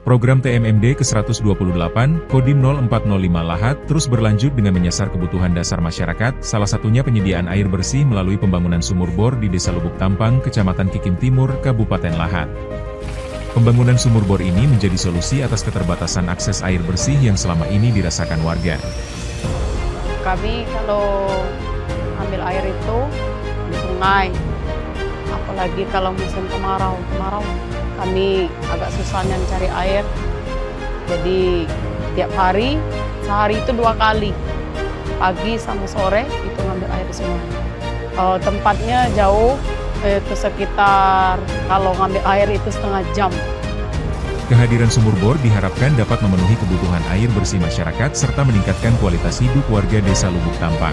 Program TMMD ke-128, Kodim 0405 Lahat, terus berlanjut dengan menyasar kebutuhan dasar masyarakat, salah satunya penyediaan air bersih melalui pembangunan sumur bor di Desa Lubuk Tampang, Kecamatan Kikim Timur, Kabupaten Lahat. Pembangunan sumur bor ini menjadi solusi atas keterbatasan akses air bersih yang selama ini dirasakan warga. Kami kalau ambil air itu di sungai, apalagi kalau musim kemarau kami agak susahnya mencari air. Jadi tiap hari, sehari itu 2 kali, pagi sama sore itu ngambil air di sungai. Tempatnya jauh, itu sekitar kalau ngambil air itu setengah jam. Kehadiran sumur bor diharapkan dapat memenuhi kebutuhan air bersih masyarakat serta meningkatkan kualitas hidup warga Desa Lubuk Tampang.